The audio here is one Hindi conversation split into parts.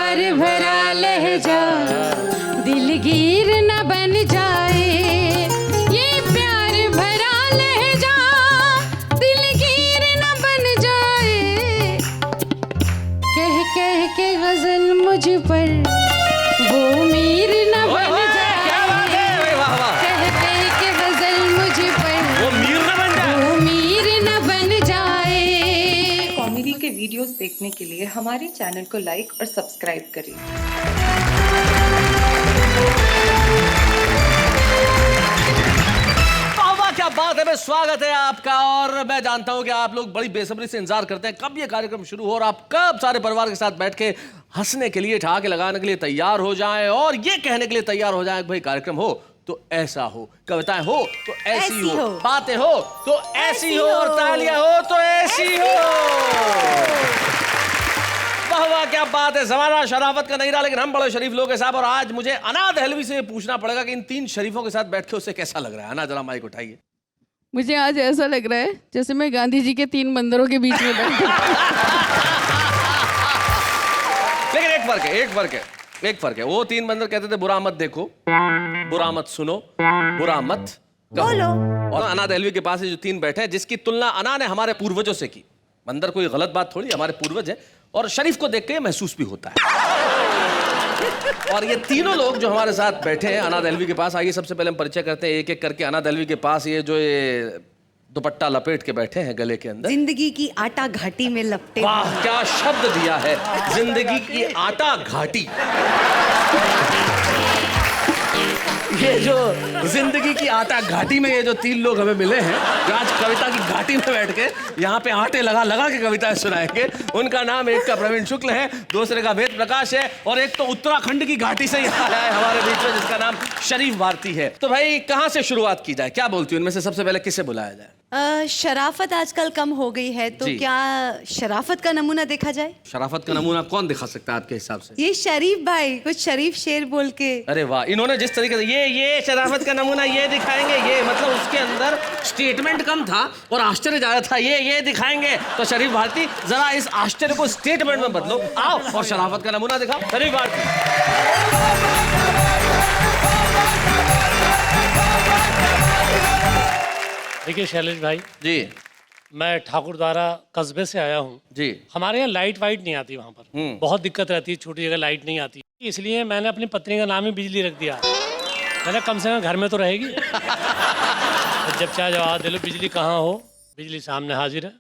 प्यार भरा लहजा दिलगीर न बन जाए, ये प्यार भरा लहजा दिलगीर न बन जाए। कह कह के गजल मुझ पर वो मीर न बन जाए, कह कह के गजल मुझ पर वो मीर न बन जाए। कॉमेडी के वीडियोस देखने के लिए हमारे चैनल को लाइक और सब्सक्राइब करें। क्या बात है, मैं स्वागत है आपका। और मैं जानता हूं कि आप लोग बड़ी बेसब्री से इंतजार करते हैं कब ये कार्यक्रम शुरू हो और आप कब सारे परिवार के साथ बैठ के हंसने के लिए, ठहाके लगाने के लिए तैयार हो जाएं और ये कहने के लिए तैयार हो जाएं कि भाई कार्यक्रम हो तो ऐसा हो, कविताएं हो तो ऐसी हो, बातें हो तो ऐसी हो और तालियां हो तो ऐसी हो। वाह, क्या बात है। ज़माना शराफत का नहीं रहा, लेकिन हम बड़े शरीफ लोग हैं साहब। और आज मुझे अना दहलवी से पूछना पड़ेगा कि इन तीन शरीफों के साथ बैठ के उसे कैसा लग रहा है। अना, जरा माइक उठाइए। मुझे आज ऐसा लग रहा है जैसे मैं गांधी जी के 3 बंदरों के बीच में बैठी। लेकिन एक फर्क है। वो 3 बंदर कहते थे बुरा मत देखो, बुरा मत सुनो, बुरा मत बोलो। और अना दहलवी के पास ये जो 3 बैठे हैं, जिसकी तुलना अना ने हमारे पूर्वजों से की। बंदर कोई गलत बात थोड़ी, हमारे पूर्वज है और शरीफ को देख के महसूस भी होता है। और ये तीनों लोग जो हमारे साथ बैठे हैं अना दहलवी के पास, आइए सबसे पहले हम परिचय करते हैं एक एक करके। अना दहलवी के पास ये दुपट्टा लपेट के बैठे हैं गले के अंदर। जिंदगी की आटा घाटी में लपटे। वाह, क्या शब्द दिया है, जिंदगी की आटा घाटी। ये जो जिंदगी की आटा घाटी में ये जो 3 लोग हमें मिले हैं, जो आज कविता की घाटी में बैठ के यहाँ पे आटे लगा लगा के कविताएं सुनाएंगे, उनका नाम एक का प्रवीण शुक्ल है, दूसरे का वेद प्रकाश है और एक तो उत्तराखंड की घाटी से यहाँ आया है हमारे बीच में, जिसका नाम शरीफ भारती है। तो भाई कहाँ से शुरुआत की जाए, क्या बोलती हूँ, इनमें से सबसे पहले किसे बुलाया जाए? शराफत आजकल कम हो गई है, तो क्या शराफत का नमूना देखा जाए? शराफत का नमूना कौन दिखा सकता है आपके हिसाब से? ये शरीफ भाई कुछ शरीफ शेर बोल के। अरे वाह, इन्होंने जिस तरीके से ये शराफत का नमूना ये दिखाएंगे, ये मतलब उसके अंदर स्टेटमेंट कम था और आश्चर्य ज्यादा था। ये दिखाएंगे तो शरीफ भारती, जरा इस आश्चर्य को स्टेटमेंट में बदलो, आओ और शराफत का नमूना दिखाओ। शरीफ भारती। देखिए शैलेश भाई जी, मैं ठाकुर द्वारा कस्बे से आया हूँ जी। हमारे यहाँ लाइट वाइट नहीं आती, वहाँ पर बहुत दिक्कत रहती है, छोटी जगह लाइट नहीं आती, इसलिए मैंने अपनी पत्नी का नाम ही बिजली रख दिया। मैंने कम से कम घर में तो रहेगी। तो जब चाहे जवाब दे लो, बिजली कहाँ हो, बिजली सामने हाजिर है।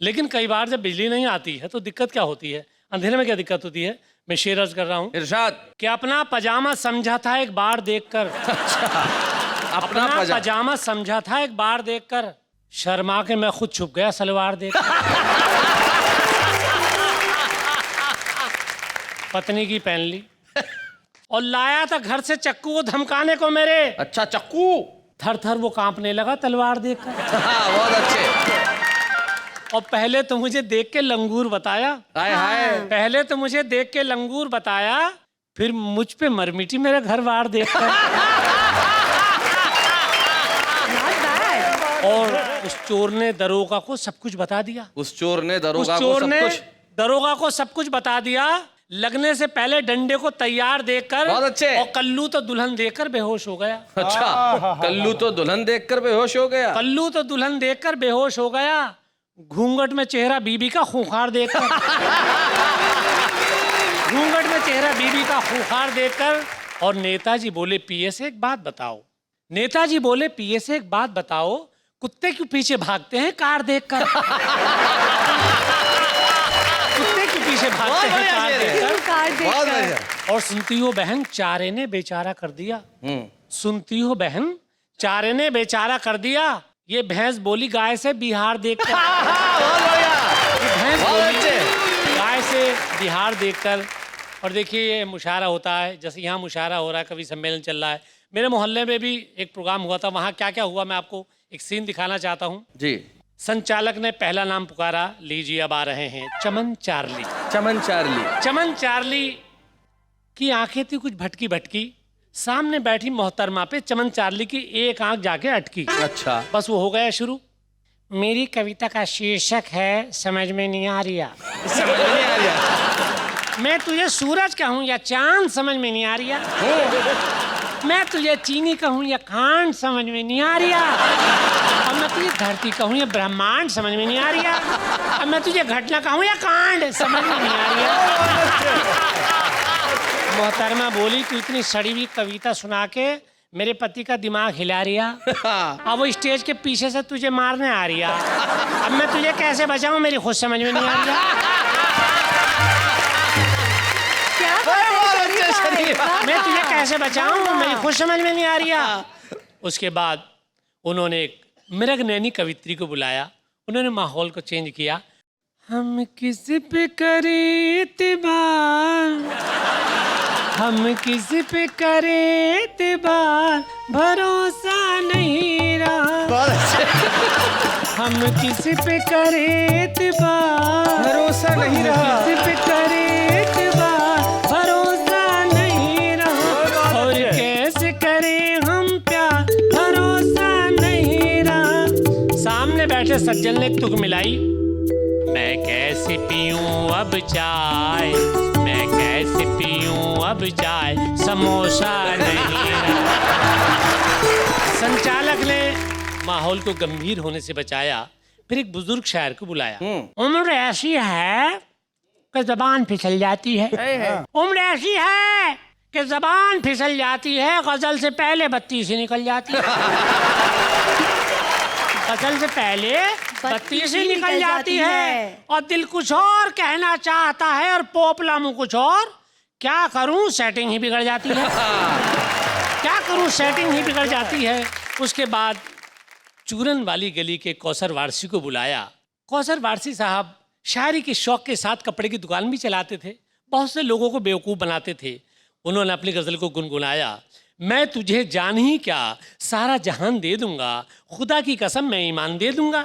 लेकिन कई बार जब बिजली नहीं आती है तो दिक्कत क्या होती है, अंधेरे में क्या दिक्कत होती है, मैं शेर अर्ज कर रहा हूँ। इरशाद। कि अपना पजामा समझा था एक बार देखकर। अपना पजामा समझा था एक बार देखकर, शर्मा के मैं खुद छुप गया सलवार देख। पत्नी की पहन ली और लाया था घर से चक्कू को धमकाने को मेरे। अच्छा, चक्कू? थर थर वो कांपने लगा तलवार देखकर। बहुत अच्छे। और पहले तो मुझे देख के लंगूर बताया, हाय हाय। पहले तो मुझे देख के लंगूर बताया, फिर मुझ पे मरमिटी मेरा घर बार देखकर। और उस चोर ने दरोगा को सब कुछ बता दिया। उस चोर ने दरोगा को सब कुछ बता दिया। लगने से पहले डंडे को तैयार देखकर। बहुत अच्छे। और कल्लू तो दुल्हन देखकर बेहोश हो गया। अच्छा, कल्लू तो दुल्हन देखकर बेहोश हो गया। कल्लू तो दुल्हन देखकर बेहोश हो गया, घूंघट में चेहरा बीबी का खूंखार देखकर। घूंघट में चेहरा बीबी का खूंखार देखकर। और नेताजी बोले पीए से एक बात बताओ, नेताजी बोले पीए से एक बात बताओ, कुत्ते क्यों पीछे भागते हैं कार देखकर? कुत्ते क्यों पीछे भागते हैं कार देखकर? और सुनती हो बहन, चारे ने बेचारा कर दिया। सुनती हो बहन, चारे ने बेचारा कर दिया, ये भैंस बोली गाय से बिहार देखकर। भैंस बोली गाय से बिहार देखकर। और देखिए ये मुशायरा होता है, जैसे यहाँ मुशायरा हो रहा है, कवि सम्मेलन चल रहा है। मेरे मोहल्ले में भी एक प्रोग्राम हुआ था, वहाँ क्या क्या हुआ मैं आपको एक सीन दिखाना चाहता हूँ जी। संचालक ने पहला नाम पुकारा, लीजिए अब आ रहे हैं चमन चार्ली। चमन चार्ली। चमन चार्ली की आंखें थी कुछ भटकी भटकी, सामने बैठी मोहतरमा पे चमन चार्ली की एक आंख जाके अटकी। अच्छा, बस वो हो गया शुरू। मेरी कविता का शीर्षक है समझ में नहीं आ रहा। समझ में नहीं आ रहा। मैं तुझे सूरज कहूँ या चांद समझ में नहीं आ रही है। मैं तुझे चीनी कहूँ या खांड समझ में नहीं आ रही है। अब मैं तुझे धरती कहूँ या ब्रह्मांड समझ में नहीं आ रही है। अब मैं तुझे घटना कहूँ या कांड समझ में नहीं आ रही है। मोहतरमा बोली, तू इतनी सड़ी हुई कविता सुना के मेरे पति का दिमाग हिला रही है। अब वो स्टेज के पीछे से तुझे मारने आ रही है। अब मैं तुझे कैसे बचाऊं, मेरी खुद समझ में नहीं आ रही है। मैं तुझे कैसे बचाऊं, मेरी खुद समझ में नहीं आ रही है। उसके बाद उन्होंने एक मृग नैनी कवित्री को बुलाया। उन्होंने माहौल को चेंज किया। हम किस पे करें इत्तेबार, हम किस पे करें इत्तेबार, भरोसा नहीं रहा। हम किस पे करें इत्तेबार, भरोसा नहीं रहा। किस पे करें इत्तेबार, भरोसा नहीं रहा। और कैसे करें हम प्यार, भरोसा नहीं रहा। सामने बैठे सज्जन ने एक तुक मिलाई। मैं कैसे पीऊं अब चाय, मैं कैसे पीऊं अब चाय, समोसा नहीं रहा। संचालक ने माहौल को गंभीर होने से बचाया। फिर एक बुजुर्ग शायर को बुलाया। उम्र ऐसी है कि जबान फिसल जाती है। उम्र ऐसी है कि जबान फिसल जाती है, गजल से पहले बत्ती से निकल जाती है। गजल से पहले बत्ती से निकल जाती है और दिल कुछ और कहना चाहता है और पोपला मुंह कुछ और। क्या करूं, सेटिंग ही बिगड़ जाती है। क्या करूं, सेटिंग ही बिगड़ जाती है। उसके बाद चूरन वाली गली के कौसर वारसी को बुलाया। कौसर वारसी साहब शायरी के शौक के साथ कपड़े की दुकान भी चलाते थे। बहुत से लोगों को बेवकूफ़ बनाते थे। उन्होंने अपनी गजल को गुनगुनाया। मैं तुझे जान ही क्या सारा जहान दे दूंगा, खुदा की कसम मैं ईमान दे दूंगा।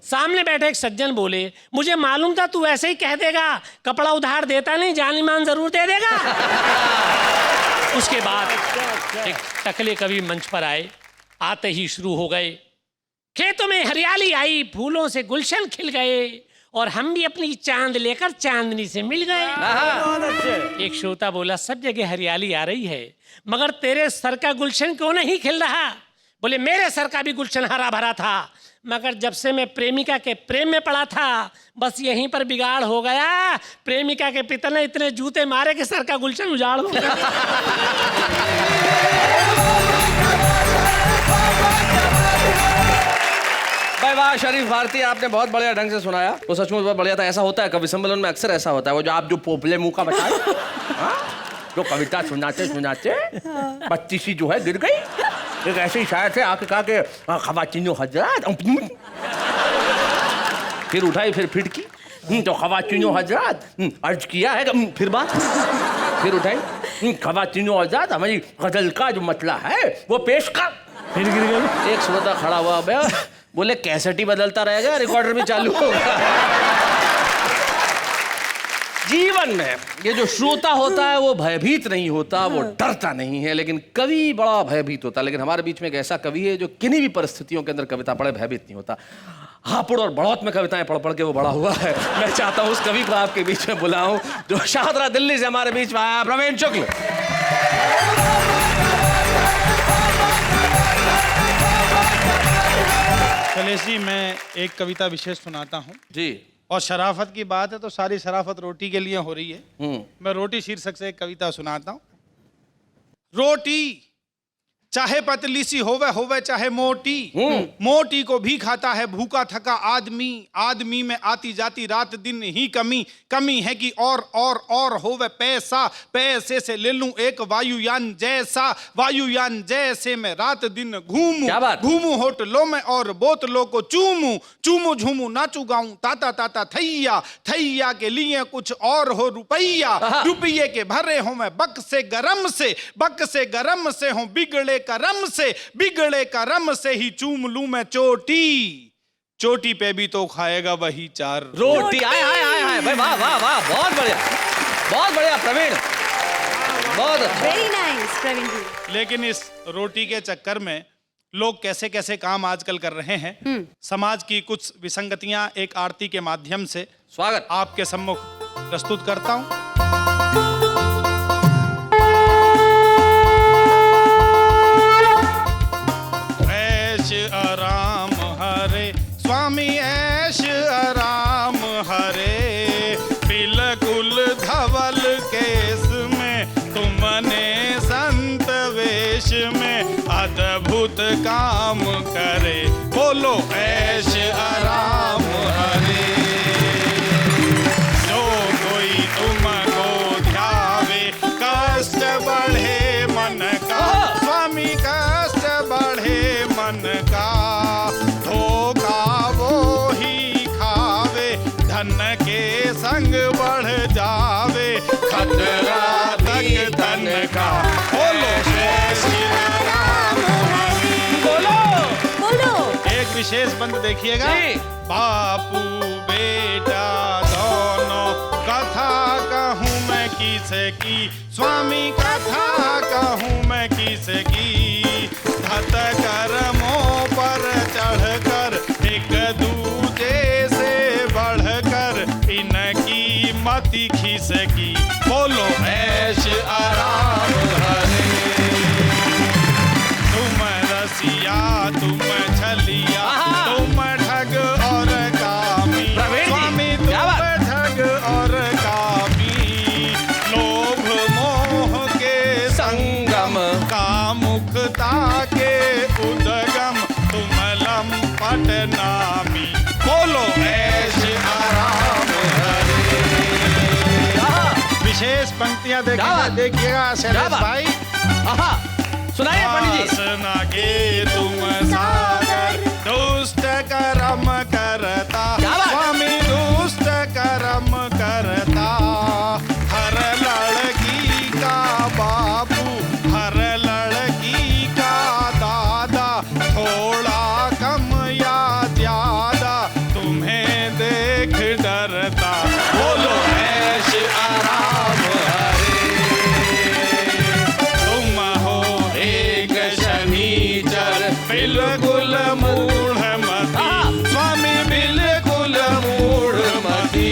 सामने बैठे एक सज्जन बोले, मुझे मालूम था तू ऐसे ही कह देगा, कपड़ा उधार देता नहीं, जान ईमान जरूर दे देगा। उसके बाद एक टकले कवि मंच पर आए। आते ही शुरू हो गए। खेतों में हरियाली आई, फूलों से गुलशन खिल गए और हम भी अपनी चांद लेकर चांदनी से मिल गए। एक श्रोता बोला, सब जगह हरियाली आ रही है मगर तेरे सर का गुलशन क्यों नहीं खिल रहा? बोले, मेरे सर का भी गुलशन हरा भरा था मगर जब से मैं प्रेमिका के प्रेम में पड़ा था बस यहीं पर बिगाड़ हो गया। प्रेमिका के पिता ने इतने जूते मारे कि सर का गुलशन उजाड़ हो गया। भाई वाह शरीफ भारती, आपने बहुत बढ़िया ढंग से सुनाया। वो सचमुच बहुत बढ़िया था। ऐसा होता है कवि सम्मेलन में, अक्सर ऐसा होता है। वो जो आप जो पोपले मुंह का बताए, जो कविता सुनाते सुनाते बत्ती सी जो है गिर गई। एक ऐसे ही शायर थे, आके कहा के खवातीनो हजरात, फिर उठाई फिर फिटकी तो खवातीनो हजरात अर्ज किया है, फिर बात फिर उठाई खवातीनो हजरात, हमारी गजल का जो मतला है वो पेश कर, फिर गिर गई। एक श्रोता खड़ा हुआ, बोले कैसेट ही बदलता रहेगा, रिकॉर्डर भी चालू होगा। जीवन में ये जो श्रोता होता है वो भयभीत नहीं होता, वो डरता नहीं है, लेकिन कवि बड़ा भयभीत होता है। लेकिन हमारे बीच में एक ऐसा कवि है जो किन्हीं भी परिस्थितियों के अंदर कविता पढ़े भयभीत नहीं होता। हापुड़ और बढ़ौत में कविताएं पढ़ पढ़ के वो बड़ा हुआ है। मैं चाहता हूँ उस कवि को आपके बीच में बुलाऊं जो शाहदरा दिल्ली से हमारे बीच में आया, प्रवीण शुक्ल। शैलेश जी, मैं एक कविता विशेष सुनाता हूँ जी। और शराफत की बात है तो सारी शराफत रोटी के लिए हो रही है। मैं रोटी शीर्षक से एक कविता सुनाता हूँ। रोटी चाहे पतली सी होवे चाहे मोटी, मोटी को भी खाता है भूखा थका आदमी। आदमी में आती जाती रात दिन ही कमी, कमी है कि और होवे पैसा, पैसे से ले लूं एक वायुयान जैसा, वायुयान जैसे मैं रात दिन घूमूं होटलों में और बोतलों को चूमूं झूमूं नाचू गाऊं ताता ताता थैया, थैया के लिए कुछ और हो रुपैया, रुपये के भरे हो मैं बक से गरम से हूं बिगड़े करम से ही चूम लूं मैं चोटी पे भी तो खाएगा वही चार रोटी। आए भाई, वाह वाह वाह, बहुत बढ़िया प्रवीण, बहुत अच्छा। वेरी नाइस प्रवीण जी। लेकिन इस रोटी के चक्कर में लोग कैसे कैसे काम आजकल कर रहे हैं। समाज की कुछ विसंगतियां एक आरती के माध्यम से स्वागत आपके सम्मुख प्रस्तुत करता हूं। ऐश आराम हरे स्वामी ऐश आराम हरे, बिल्कुल धवल केस में तुमने संत वेश में अद्भुत काम करे, बोलो ऐश आराम हरे। जो कोई तुमको ध्यावे कष्ट बढ़े मन का, स्वामी कष्ट बढ़े मन का, धोखा वो ही खावे धन के संग बढ़ जावे, खतरा तक धन का, बोलो जय श्री राम हरि। बोलो बोलो। एक विशेष बंद देखिएगा, जी। बापू बेटा दोनों कथा कहूँ मैं किसे की, स्वामी कथा कहूँ मैं किसे की, धत कर्मों पर चढ़कर एक दूजे से बढ़कर इनकी मति खिसकी, बोलो ऐश आराम हरे। तुम रसिया तुम छलिया तुम ठग और कामी, प्रवीण जी, स्वामी तुम क्या बात? ठग और कामी, लोभ मोह के संगम कामुकता के उद्गम, तुम लंपट नामी, बोलो ऐश आराम हरे। विशेष पंक्तियां क्या बात? देखिएगा क्या शैलेश बात? भाई। आहा, सुनाइए पंडित जी। वासना के तुम सागर दुष्ट कर्म करता, क्या बात? स्वामी दुष्ट कर्म करता, हर लड़की का बाबू हर लड़की का दादा, थोड़ा कम या ज्यादा तुम्हें देख डरता, बोलो ऐश आराम हरे। तुम हो एक शनिचर बिल्कुल मूढ़मती, स्वामी बिल्कुल मूढ़मती,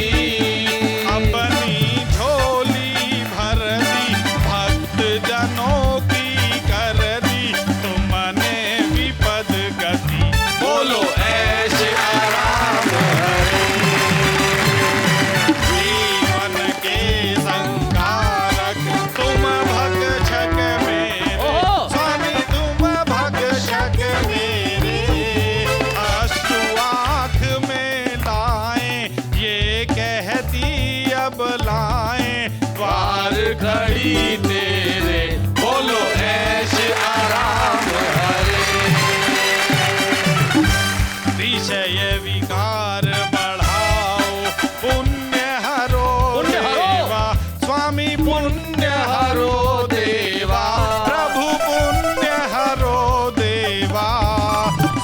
अपनी झोली भर दी भक्त जनों की कर दी तुमने विपद गति, बोलो ऐश आराम हरे। जीवन के संकारक तुम भक्षक मेरे, ओहो। स्वामी तुम भक्षक मेरे, अश्रु आँख में लाए ये कहती अब लाए, द्वार खड़ी तेरे, बोलो ऐश आराम हरे। विषय विकार बढ़ाओ पुण्य हरो पुण्य हरो। देवा, स्वामी पुण्य हरो देवा, प्रभु पुण्य हरो देवा,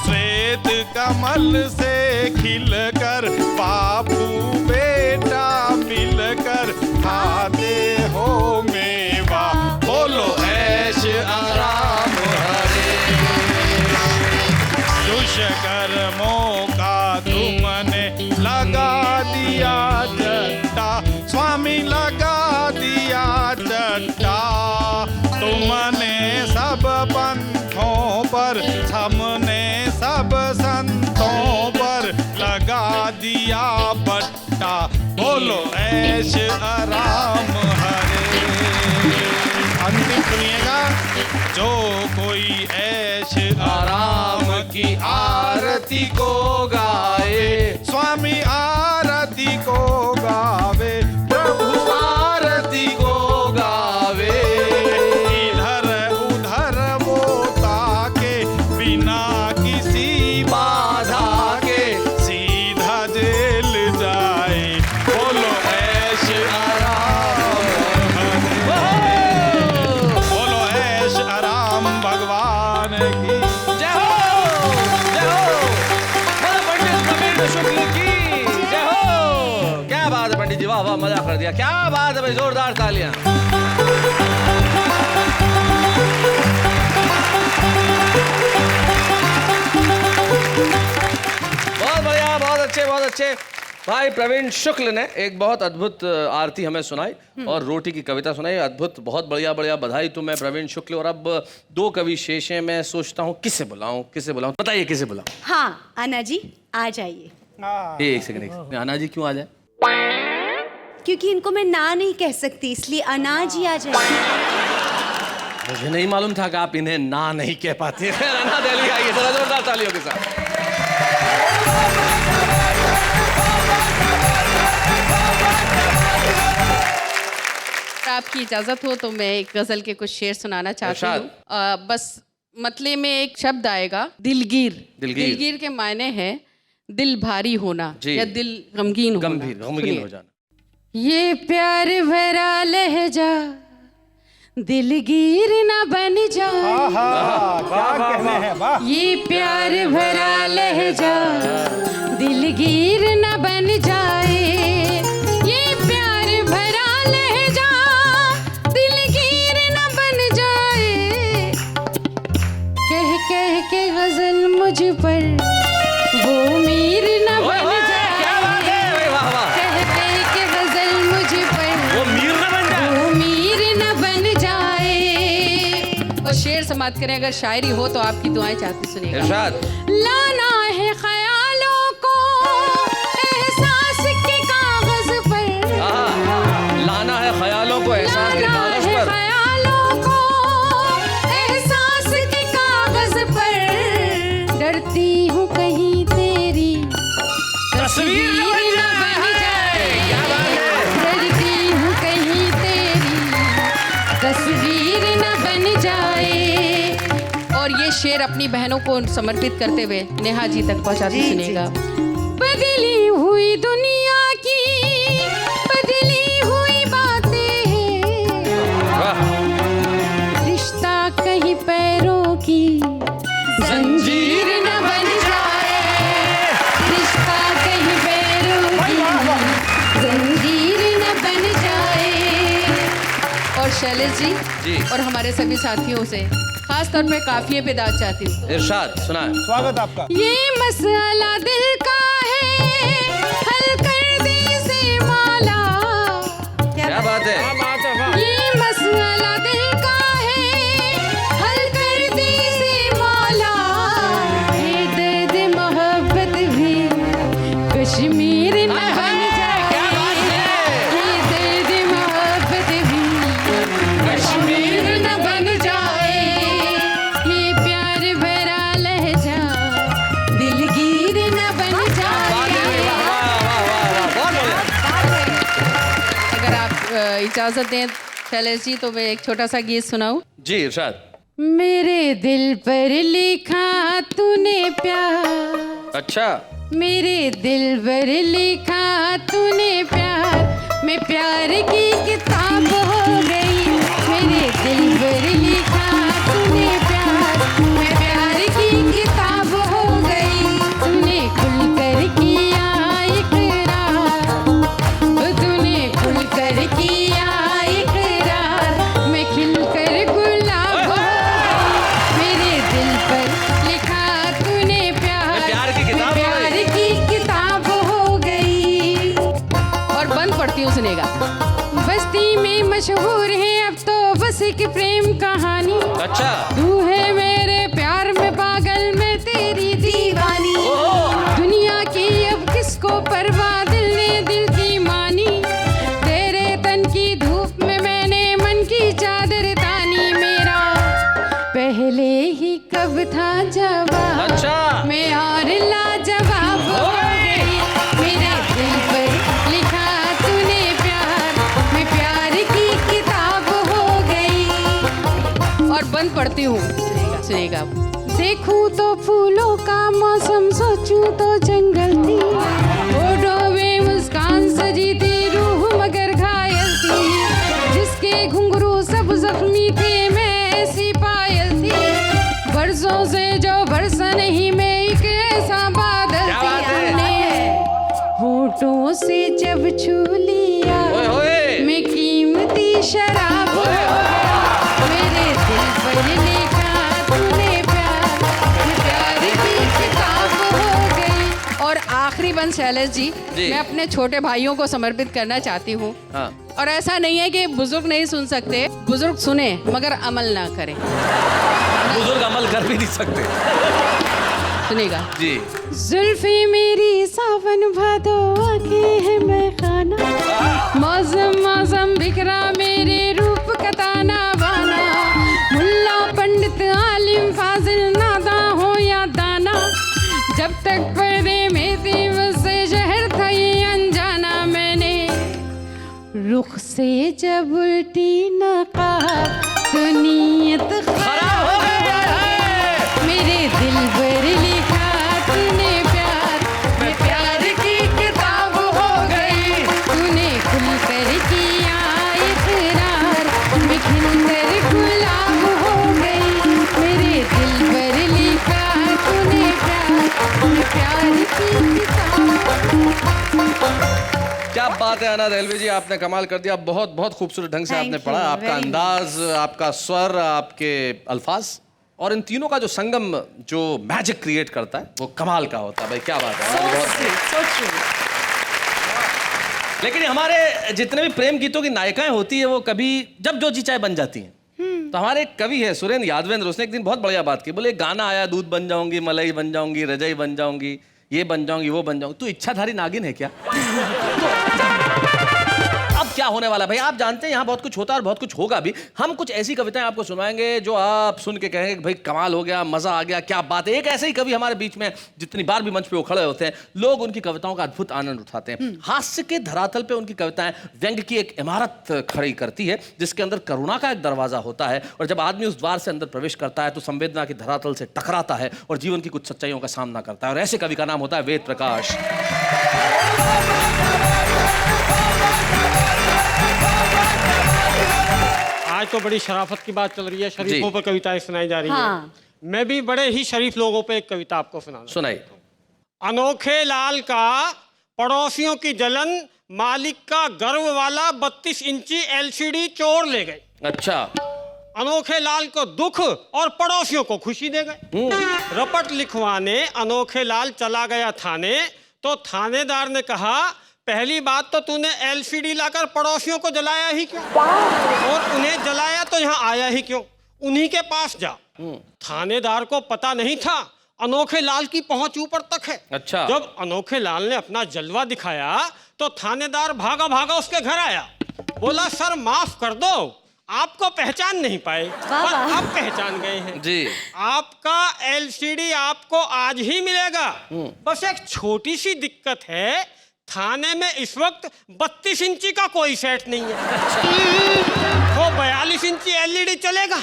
श्वेत कमल से खिलकर बापू बेटा मिलकर खाते हो मेवा, बोलो ऐश आराम हरे। दुष्कर्मों का तुमने लगा दिया चट्टा, स्वामी लगा दिया चट्टा, तुमने सब पंथों पर हमने सब संतों पर लगा दिया बट्टा, बोलो ऐश आराम हरे। अंतिम सुनिएगा, जो कोई ऐश आराम की आरती को गाए, स्वामी आरती को गावे, प्रभु आरती को गावे, इधर उधर वो ताके बिना किसी बाधा के सीधा जेल जाए, बोलो ऐश आराम हरे। बोलो ऐश आराम भगवान की जय हो, जय हो। बोलो पंडित कबीर शुक्ल की जय हो। क्या बात है पंडित जी, वाह वाह, मजा कर दिया, क्या बात है भाई, जोरदार तालियां। बहुत बढ़िया, बहुत अच्छे, बहुत अच्छे। भाई प्रवीण शुक्ल ने एक बहुत अद्भुत आरती हमें सुनाई और रोटी की कविता सुनाई। अद्भुत, बहुत बढ़िया बढ़िया, बधाई तुम्हें प्रवीण शुक्ल। और अब दो कवि शेष हैं, मैं सोचता हूँ किसे बुलाऊं, बताइए किसे बुलाऊं। हाँ अन्ना जी आ जाइए। एक सेकंड, आना जी क्यों आ जाए? क्योंकि इनको मैं ना नहीं कह सकती, इसलिए अन्ना जी आ जाइए। मुझे नहीं मालूम था कि आप इन्हें ना नहीं कह पाती। अन्ना दहलवी आइए, जरा जोरदार तालियों के साथ। आपकी इजाजत हो तो मैं एक गजल के कुछ शेर सुनाना चाहती हूँ। बस मतले में एक शब्द आएगा, दिलगीर। दिलगीर के मायने है दिल भारी होना या दिल गमगीन हो जाना। ये प्यार भरा लहजा दिलगीर न बन जाए। क्या कहने हैं, वाह। ये प्यार भरा लहजा दिलगीर न बन जाए। ये प्यार भरा लहजा दिलगीर न बन जाए। कह कह के गजल मुझ पर वो मीर न बन जाए। कह कह के गजल मुझ पर वो मीर न बन जाए। और शेर समाप्त करें, अगर शायरी हो तो आपकी दुआएं चाहती सुनिएगा। लाना है ख्यालों को एहसास के कागज पर। लाना है ख्यालों को एहसास के कागज पर। ख्यालों को एहसास के कागज पर। डरती हूँ कहीं तेरी तस्वीर न बन जाए। डरती हूँ कहीं तेरी तस्वीर न बन जाए। और ये शेर अपनी बहनों को समर्पित करते हुए नेहा जी तक पहुंचाती सुनेगा। बदली हुई दुनिया की बदली हुई बातें हैं। रिश्ता कहीं पैरों की जंजीर न बन जाए। रिश्ता कहीं पैरों की जंजीर न बन जाए। और शैलेश जी और हमारे सभी साथियों से खास तौर पे काफिये पे दाद चाहती हूँ। इरशाद सुनाए। स्वागत आपका। ये मसला दिल का है, हल कर दे से माला। क्या बात है? ये मसला दिल का है, हल कर दे से माला। ये दर्द मोहब्बत भी कश्मीर न बन जाए। ये दर्द मोहब्बत भी कश्मीर न बन जाए। ये प्यार भरा लहजा दिलगीर न बन जाए। अगर आप इजाजत दें शैलेश जी तो मैं एक छोटा सा गीत सुनाऊं। जी इरशाद। मेरे दिल पर लिखा तूने प्यार। अच्छा। मेरे दिल पर लिखा तूने प्यार। मैं प्यार की किताब हो गई। मेरे दिल पर लिखा तूने प्यार। मैं प्यार की किताब हो गई। तूने खुलकर किया इकरार। तूने खुलकर किया इकरार। मैं खिलकर गुलाब हो गई। मेरे दिल पर लिखा तूने प्यार। प्यार की किताब हो गई। प्यार की किताब हो गई। और बंद पड़ती हूँ सुनेगा। बस्ती में मशहूर है अब तो बस एक प्रेम कहानी। अच्छा। तू है मेरे प्यार में पागल, मैं तेरी दीवानी। दुनिया की अब किसको परवाह, दिल ने दिल की मानी। तेरे तन की धूप में मैंने मन की चादर तानी। मेरा पहले ही कब था जवाब। अच्छा। मैं और लाजवाब हो गई। मेरे दिल पर लिखा तूने प्यार। मैं प्यार की किताब हो गई। और बंद पढ़ती हूँ सुनेगा। देखूं तो फूलों का मौसम, सोचूं तो जंगल थी। होठों में मुस्कान सजी थी, रूह मगर घायल थी। जिसके घुंघरू सब जख्मी थे, मैं ऐसी पायल थी। बरसों से जो बरसा नहीं, मैं एक ऐसा बादल थी। होठों से जब छू लिया, मैं कीमती शराब हो गई। मेरे दिल पर लिखा तूने प्यार। मैं प्यार की किताब हो गई। और आखिरी बंद शैलेश जी, जी। मैं अपने छोटे भाइयों को समर्पित करना चाहती हूँ। हाँ। और ऐसा नहीं है कि बुजुर्ग नहीं सुन सकते, बुजुर्ग सुने मगर अमल ना करें। बुजुर्ग अमल कर भी नहीं सकते। सुनेगा जी। जुल्फी मेरी सावन भादो आंखें हैं मैं खाना, मौसम मौसम बिखरा मेरे रूप का ताना बाना, मुल्ला पंडित आलिम फाजिल नादा हो या दाना, जब तक पर्दे में थी मुझसे शहर था ये अनजाना, मैंने रुख से जब उल्टी नकाब तो नीयत खराब हो गई, मेरे दिल पर लिखा तूने प्यार, मैं प्यार की किताब हो गई, तूने खुल कर किया इकरार, मैं खिल कर गुलाब हो गई, मेरे दिल पर लिखा तूने प्यार, मैं प्यार की किताब। क्या बात है अनाथ एलवी जी, आपने कमाल कर दिया। बहुत बहुत खूबसूरत ढंग से Thank आपने you, पढ़ा। आपका very अंदाज, आपका स्वर, आपके अल्फाज और इन तीनों का जो संगम जो मैजिक क्रिएट करता है वो कमाल का होता है। भाई क्या बात है। बहुत लेकिन हमारे जितने भी प्रेम गीतों की नायिकाएं होती है वो कभी जब जो जी चाहे बन जाती हैं। तो हमारे एक कवि है सुरेंद्र यादवेंद्र, उसने एक दिन बहुत बढ़िया बात की। बोले गाना आया, दूध बन जाऊंगी, मलाई बन जाऊंगी, रजाई बन जाऊंगी, ये बन जाऊंगी, वो बन जाऊंगी। तू इच्छाधारी नागिन है क्या? अब क्या होने वाला भाई, आप जानते हैं यहाँ बहुत कुछ होता है और बहुत कुछ होगा भी। हम कुछ ऐसी कविताएं आपको सुनाएंगे जो आप सुन के कहेंगे कि भाई कमाल हो गया, मजा आ गया, क्या बात है। एक ऐसे ही कवि हमारे बीच में जितनी बार भी मंच पे वो खड़े होते हैं, लोग उनकी कविताओं का अद्भुत आनंद उठाते हैं। हास्य के धरातल पे उनकी कविताएं व्यंग की एक इमारत खड़ी करती है जिसके अंदर करुणा का एक दरवाजा होता है, और जब आदमी उस द्वार से अंदर प्रवेश करता है तो संवेदना की धरातल से टकराता है और जीवन की कुछ सच्चाइयों का सामना करता है। और ऐसे कवि का नाम होता है वेद प्रकाश। आज तो बड़ी शराफत की बात चल रही है, शरीफों जी। पर कविताएं सुनाई जा रही हाँ। हैं। मैं भी बड़े ही शरीफ लोगों पे एक कविता आपको सुनाना। सुनाई। अनोखे लाल का पड़ोसियों की जलन, मालिक का गर्व वाला 32 इंची LCD चोर ले गए। अच्छा। अनोखे लाल को दुख और पड़ोसियों को खुशी दे गए। रपट लिखवाने अनोखे लाल चला गया थाने, तो थानेदार ने कहा पहली बात तो तूने LCD लाकर पड़ोसियों को जलाया ही क्यों, और उन्हें जलाया तो यहाँ आया ही क्यों, उन्हीं के पास जा। थानेदार को पता नहीं था अनोखे लाल की पहुंच ऊपर तक है। अच्छा। जब अनोखे लाल ने अपना जलवा दिखाया तो थानेदार भागा भागा उसके घर आया। बोला सर माफ कर दो, आपको पहचान नहीं पाए पर अब पहचान गए हैं जी। आपका LCD आपको आज ही मिलेगा, बस एक छोटी सी दिक्कत है, थाने में इस वक्त 32 इंची का कोई सेट नहीं है, तो 42 इंची LED चलेगा।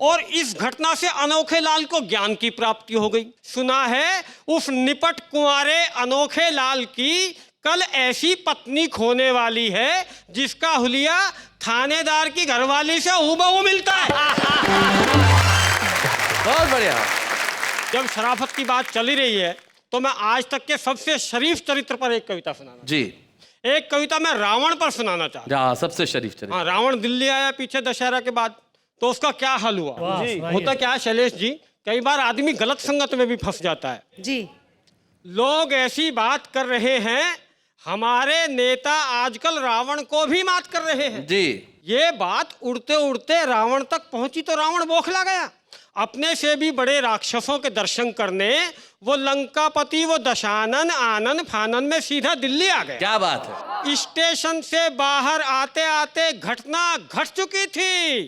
और इस घटना से अनोखे लाल को ज्ञान की प्राप्ति हो गई। सुना है उस निपट कुंवारे अनोखे लाल की कल ऐसी पत्नी खोने वाली है जिसका हुलिया थानेदार की घरवाली से हूबहू मिलता है। बहुत बढ़िया। जब शराफत की बात चली रही है तो मैं आज तक के सबसे शरीफ चरित्र पर एक कविता सुनाना। जी। एक कविता मैं रावण पर सुनाना चाहता हूं। हाँ, सबसे शरीफ चरित्र। हाँ, रावण दिल्ली आया पीछे दशहरा के बाद, तो उसका क्या हाल हुआ। होता क्या है शैलेश जी, कई बार आदमी गलत संगत में भी फंस जाता है। जी। लोग ऐसी बात कर रहे हैं, हमारे नेता आजकल रावण को भी मात कर रहे हैं। जी। ये बात उड़ते उड़ते रावण तक पहुंची तो रावण बौखला गया। अपने से भी बड़े राक्षसों के दर्शन करने वो लंकापति, वो दशानन, आनन फानन में सीधा दिल्ली आ गए। क्या बात है। स्टेशन से बाहर आते आते घटना घट चुकी थी,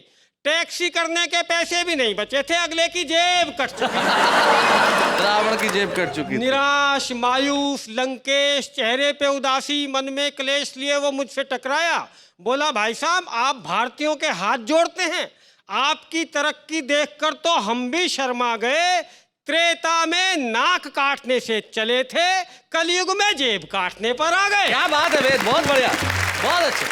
टैक्सी करने के पैसे भी नहीं बचे थे, अगले की जेब कट चुकी थी। रावण की जेब कट चुकी थी। निराश, मायूस, लंकेश, चेहरे पे उदासी, मन में क्लेश लिए वो मुझसे टकराया। बोला भाई साहब आप भारतीयों के हाथ जोड़ते हैं, आपकी तरक्की देखकर तो हम भी शर्मा गए। त्रेता में नाक काटने से चले थे, कलयुग में जेब काटने पर आ गए। क्या बात है वेद, बहुत बढ़िया, बहुत अच्छे।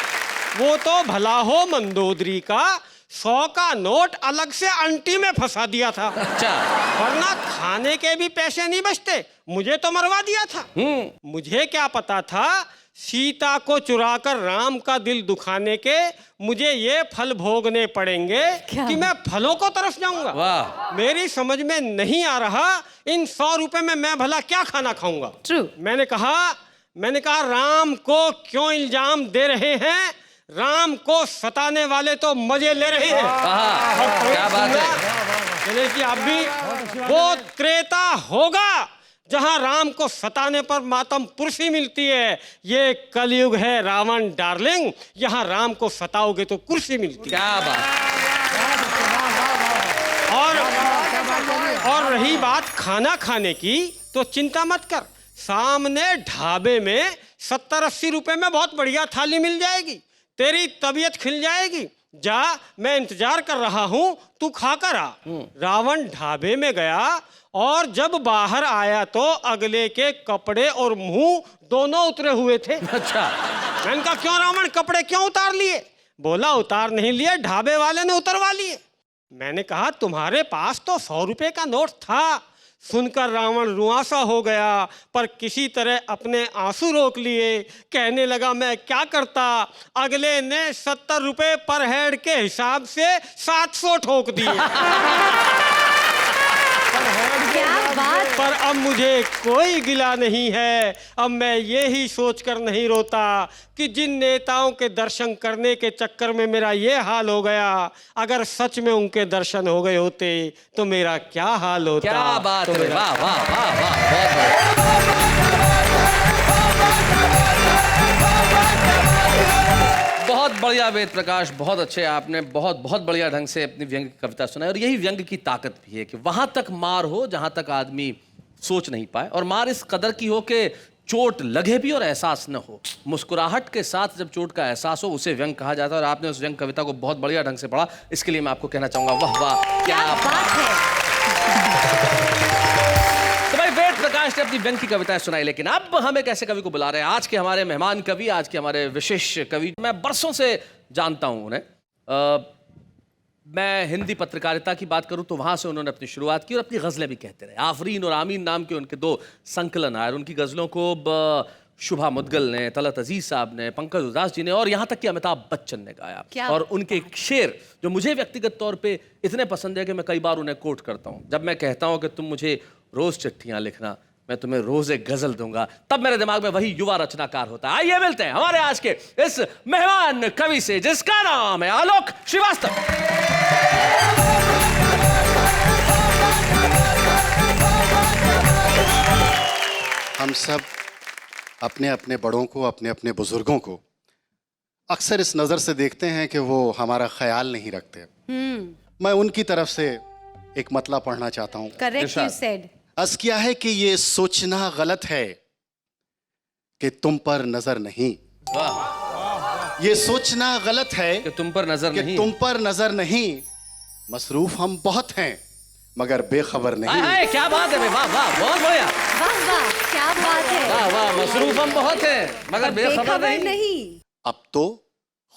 वो तो भला हो मंदोदरी का 100 का नोट अलग से अंटी में फंसा दिया था। अच्छा। वरना खाने के भी पैसे नहीं बचते, मुझे तो मरवा दिया था। मुझे क्या पता था सीता को चुराकर राम का दिल दुखाने के मुझे ये फल भोगने पड़ेंगे कि मैं फलों को तरफ जाऊंगा। वाह। मेरी समझ में नहीं आ रहा इन 100 रुपए में मैं भला क्या खाना खाऊंगा। True. मैंने कहा राम को क्यों इल्जाम दे रहे हैं? राम को सताने वाले तो मजे ले रहे हैं। क्या बात है। चले कि अब भी वो त्रेता होगा जहां राम को सताने पर मातम पुरुषी मिलती है। ये कलयुग है रावण डार्लिंग, यहाँ राम को सताओगे तो कुर्सी मिलती है। क्या बात। और रही बात खाना खाने की, तो चिंता मत कर, सामने ढाबे में 70-80 रुपए में बहुत बढ़िया थाली मिल जाएगी, तेरी तबीयत खिल जाएगी। जा, मैं इंतजार कर रहा हूं, तू खाकर आ। रावण ढाबे में गया और जब बाहर आया तो अगले के कपड़े और मुंह दोनों उतरे हुए थे। अच्छा। मैंने कहा क्यों रावण, कपड़े क्यों उतार लिए? बोला उतार नहीं लिए, ढाबे वाले ने उतरवा लिए। मैंने कहा तुम्हारे पास तो 100 रुपए का नोट था। सुनकर रावण रुआंसा हो गया, पर किसी तरह अपने आंसू रोक लिए। कहने लगा मैं क्या करता, अगले ने 70 रुपए पर हेड के हिसाब से 700 ठोक दिए। क्या बात। पर अब मुझे कोई गिला नहीं है। अब मैं ये ही सोचकर नहीं रोता कि जिन नेताओं के दर्शन करने के चक्कर में मेरा ये हाल हो गया, अगर सच में उनके दर्शन हो गए होते तो मेरा क्या हाल होता। क्या बात तो है। मेरा- वाह वाह वाह वाह, बहुत बढ़िया। बहुत बढ़िया वेद प्रकाश, बहुत अच्छे। आपने बहुत बहुत बढ़िया ढंग से अपनी व्यंग की कविता सुनाई। और यही व्यंग की ताकत भी है कि वहां तक मार हो जहां तक आदमी सोच नहीं पाए, और मार इस कदर की हो कि चोट लगे भी और एहसास न हो। मुस्कुराहट के साथ जब चोट का एहसास हो उसे व्यंग कहा जाता है। और आपने उस व्यंग कविता को बहुत बढ़िया ढंग से पढ़ा, इसके लिए मैं आपको कहना चाहूंगा वाह वाह, क्या बात है। तो भाई वेद प्रकाश ने अपनी व्यंग की कविताएं सुनाई, लेकिन अब हम एक ऐसे कवि को बुला रहे हैं। आज के हमारे मेहमान कवि, आज के हमारे विशेष कवि, मैं बरसों से जानता हूं उन्हें। मैं हिंदी पत्रकारिता की बात करूं तो वहां से उन्होंने अपनी शुरुआत की और अपनी गज़लें भी कहते रहे। आफरीन और आमीन नाम के उनके 2 संकलन आए और उनकी गज़लों को शुभा मुदगल ने, तलत अजीज साहब ने, पंकज उदास जी ने और यहाँ तक कि अमिताभ बच्चन ने गाया। और उनके एक शेर जो मुझे व्यक्तिगत तौर पे इतने पसंद है कि मैं कई बार उन्हें कोट करता हूँ। जब मैं कहता हूँ कि तुम मुझे रोज चिट्ठियाँ लिखना, मैं तुम्हें रोज एक गजल दूंगा, तब मेरे दिमाग में वही युवा रचनाकार होता है। आइए मिलते हैं हमारे आज के इस मेहमान कवि से, जिसका नाम है आलोक श्रीवास्तव। हम सब अपने अपने बड़ों को, अपने अपने बुजुर्गों को अक्सर इस नज़र से देखते हैं कि वो हमारा ख्याल नहीं रखते। मैं उनकी तरफ से एक मतलब पढ़ना चाहता हूँ। Correct you said. अर्ज किया है कि ये सोचना गलत है कि तुम पर नजर नहीं। वाह। ये सोचना गलत है कि तुम पर नजर कि नहीं। तुम पर नजर नहीं। मसरूफ हम बहुत हैं मगर बेखबर नहीं। हाय, क्या बात है। वाह वाह, बहुत बढ़िया। वाह वाह, क्या बात है। वाह वाह, मसरूफ हम बहुत हैं मगर बेखबर नहीं। अब तो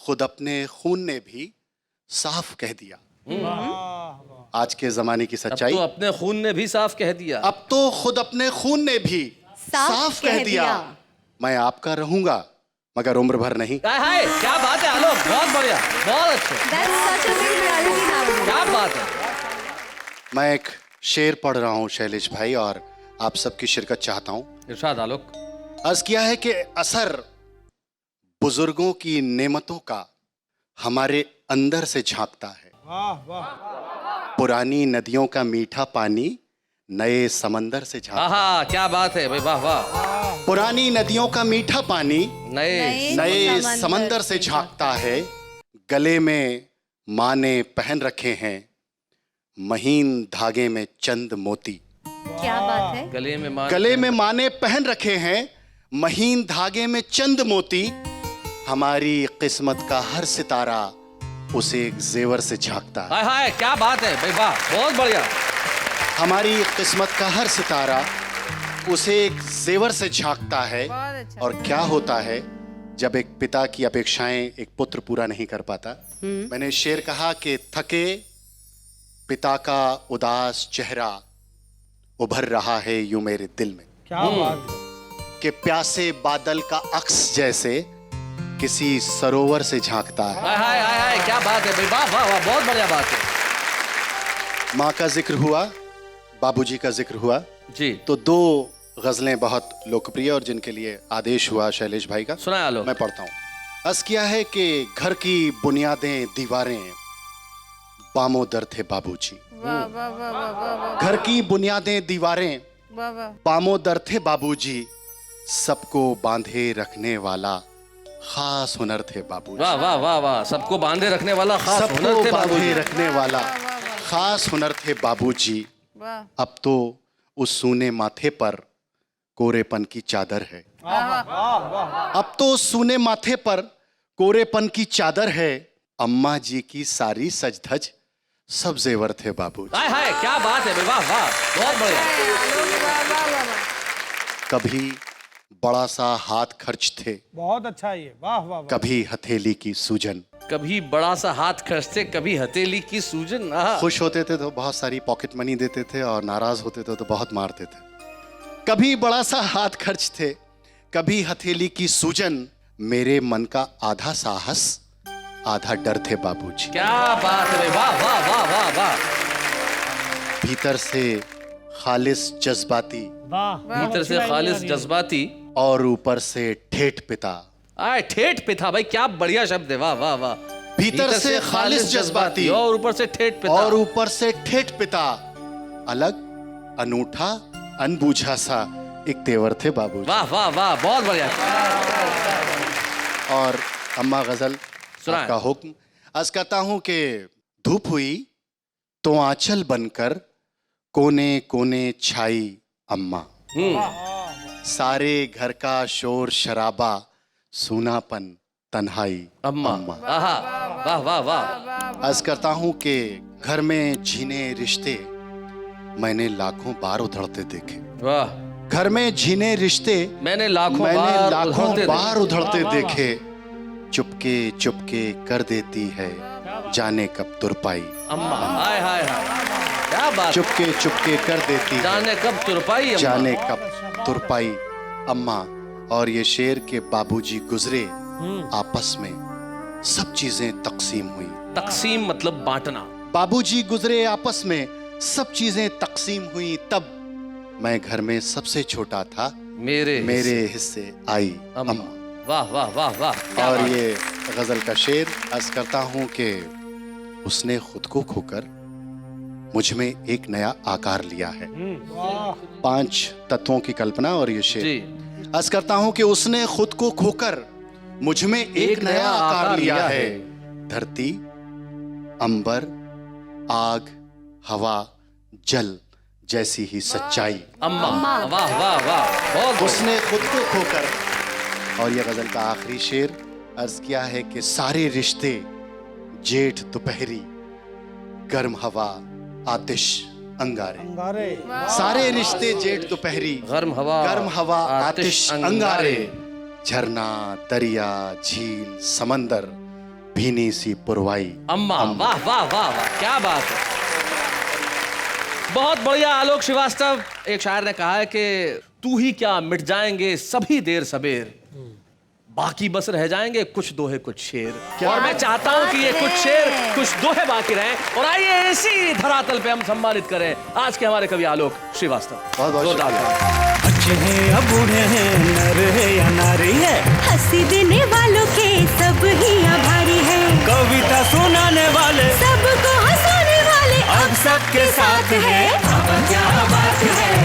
खुद अपने खून ने भी साफ कह दिया। आज के जमाने की अब सच्चाई। तो अपने खून ने भी साफ कह दिया। अब तो खुद अपने खून ने भी साफ कह दिया, मैं आपका रहूंगा मगर उम्र भर नहीं। हाय, क्या बात है आलोक, बहुत बढ़िया, बहुत अच्छे। That's such a big reality now. क्या बात है। मैं एक शेर पढ़ रहा हूँ शैलेश भाई, और आप सबकी शिरकत चाहता हूँ। इरशाद आलोक। अर्ज किया है कि असर बुजुर्गों की नेमतों का हमारे अंदर से झांकता है। पुरानी नदियों का मीठा पानी नए समंदर से झांकता है। आहा, क्या बात है भाई, वाह वाह। पुरानी नदियों का मीठा पानी नए नए समंदर से झांकता है। गले में माँ ने पहन रखे हैं महीन धागे में चंद मोती। क्या बात है। गले में माँ ने पहन रखे हैं महीन धागे में चंद मोती। हमारी किस्मत का हर सितारा उसे एक जेवर से झांकता है। हाय हाय, क्या बात है भाई, वाह, बहुत बढ़िया। हमारी किस्मत का हर सितारा उसे एक जेवर से झांकता है। और क्या होता है जब एक पिता की अपेक्षाएं एक पुत्र पूरा नहीं कर पाता। मैंने शेर कहा कि थके पिता का उदास चेहरा उभर रहा है यूं मेरे दिल में। क्या बात है। कि प्यासे बादल का अक्स जैसे किसी सरोवर से झांकता है। हाय हाय हाय हाय, क्या बात है भाई, वाह वाह वाह, बहुत बढ़िया बात है। माँ का जिक्र हुआ, बाबूजी का जिक्र हुआ, जी तो दो गजलें बहुत लोकप्रिय और जिनके लिए आदेश हुआ शैलेश भाई का, सुनाया लो। मैं पढ़ता हूँ। अर्ज किया है कि घर की बुनियादें दीवारें बामो दर थे बाबूजी। घर की बुनियादें दीवारें बामो दर थे बाबूजी, सबको बांधे रखने वाला खास हुनर थे बाबूजी। वाह वाह वाह वाह, सबको बांधे रखने वाला खास हुनर सबको थे बांधे बाबूजी। रखने वाला खास हुनर थे बाबूजी। अब तो उस सूने माथे पर कोरेपन की चादर है। अब तो उस सूने माथे पर कोरेपन की चादर है। अम्मा जी की सारी सजधज सब जेवर थे बाबूजी। हाय हाय, क्या बात है, वाह वाह, बहुत बढ़िया। कभी बड़ा सा हाथ खर्च थे, बहुत अच्छा ये, वाह वाह वाह। कभी हथेली की सूजन। कभी बड़ा सा हाथ खर्चते, कभी हथेली की सूजन। आहा। खुश होते थे तो बहुत सारी पॉकेट मनी देते थे और नाराज होते थे तो बहुत मारते थे। कभी बड़ा सा हाथ खर्च थे, कभी हथेली की सूजन। मेरे मन का आधा साहस आधा डर थे बाबूजी। क्या बात है, वाह वाह वाह वाह वाह। भीतर से खालिस जज्बाती वाह, भीतर से खालिस जज्बाती और ऊपर से ठेठ पिता। आए ठेठ पिता, भाई क्या बढ़िया शब्द है, वाह वाह वाह। भीतर से खालिस जज्बाती और ऊपर से ठेठ पिता। और ऊपर से ठेठ पिता। अलग अनूठा अनबूझा सा एक तेवर थे बाबूजी। वाह वाह वाह, बहुत बढ़िया। और अम्मा गजल सुनाएं। आपका हुक्म। अर्ज करता हूं कि धूप हुई तो आंचल बनकर कोने कोने छाई अम्मा। सारे घर का शोर शराबा सूनापन तन्हाई अम्मा। आहा, वाह वाह वाह। अर्ज करता हूं कि घर में झीने रिश्ते मैंने लाखों बार उधड़ते देखे। वाह, घर में झीने रिश्ते मैंने लाखों बार उधड़ते देखे। चुपके चुपके कर देती है जाने कब तुरपाई अम्मा। हाय हाय हाय, क्या बात। चुपके चुपके कर देती है जाने कब तुरपाई अम्मा। जाने कब तुरपाई अम्मा। और ये शेर के बाबूजी गुजरे आपस में सब चीजें तकसीम हुई। तकसीम मतलब बांटना। बाबूजी गुजरे आपस में सब चीजें तकसीम हुई। तब मैं घर में सबसे छोटा था, मेरे हिस्से आई अम्मा। अम्मा। वाह वाह वाह वाह, क्या और बात। ये गजल का शेर अर्ज करता हूं कि उसने खुद को खोकर मुझ में एक नया आकार लिया है। 5 तत्वों की कल्पना और ये शेर जी। अर्ज करता हूं कि उसने खुद को खोकर मुझ में एक नया आकार लिया है। धरती, अंबर, आग, हवा, जल जैसी ही सच्चाई अम्मा। वाह वाह वाह, बहुत उसने खुद को खोकर। और यह गजल का आखिरी शेर अर्ज किया है कि सारे रिश्ते जेठ दोपहरी गर्म हवा आतिश अंगारे। सारे रिश्ते जेठ दोपहरी गर्म हवा आतिश अंगारे। झरना, दरिया, झील, समंदर, भीनी सी पुरवाई अम्मा। वाह वाह वाह वाह, क्या बात है, बहुत बढ़िया। आलोक श्रीवास्तव, एक शायर ने कहा है कि तू ही क्या मिट जाएंगे सभी देर सबेर, बाकी बस रह जाएंगे कुछ दोहे कुछ शेर। और मैं चाहता हूं कि ये कुछ शेर कुछ दोहे बाकी रहें। और आइए इसी धरातल पे हम सम्मानित करें आज के हमारे कवि आलोक श्रीवास्तव। बहुत बहुत जोरदार शुक्रिया। तालियां। अच्छे हैं या बूढ़े हैं, नर है या नारी है, हंसी देने वालों के सब ही आभारी है। कविता सुनाने वाले सबको हंसाने वाले अब सबके साथ है। क्या बात है,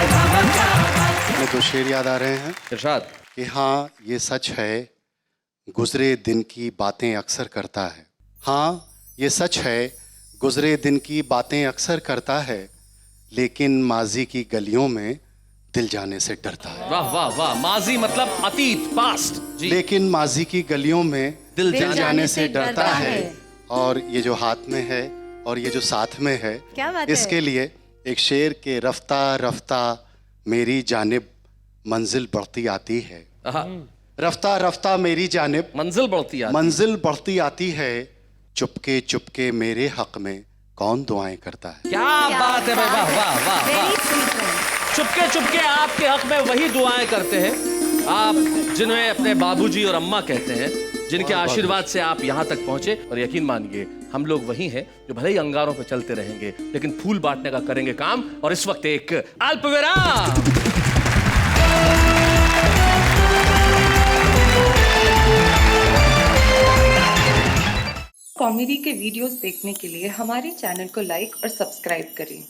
क्या बात। हमें 2 शेर याद आ रहे हैं इरशाद। कि हाँ ये सच है गुजरे दिन की बातें अक्सर करता है। हाँ ये सच है गुजरे दिन की बातें अक्सर करता है, लेकिन माजी की गलियों में दिल जाने से डरता है। वाह वाह वाह, माजी मतलब अतीत, पास्ट जी। लेकिन माजी की गलियों में दिल जाने से डरता है। और ये जो हाथ में है और ये जो साथ में है, क्या बात है? इसके लिए एक शेर के रफ्ता रफ्ता मेरी जानिब मंजिल बढ़ती आती है। रफ्ता रफ्ता मेरी जानिब मंजिल बढ़ती है। मंजिल बढ़ती आती है। चुपके चुपके मेरे हक में कौन दुआएं करता है। क्या बात है भाई, वाह वाह वाह वाह। चुपके चुपके आपके हक में वही दुआएं करते हैं आप जिन्हें अपने बाबूजी और अम्मा कहते हैं, जिनके आशीर्वाद से आप यहाँ तक पहुंचे, और यकीन मानिए हम लोग वही हैं जो भले ही अंगारों पे चलते रहेंगे लेकिन फूल बांटने का करेंगे काम। और इस वक्त एक अल्पविराम। कॉमेडी के वीडियोस देखने के लिए हमारे चैनल को लाइक और सब्सक्राइब करें।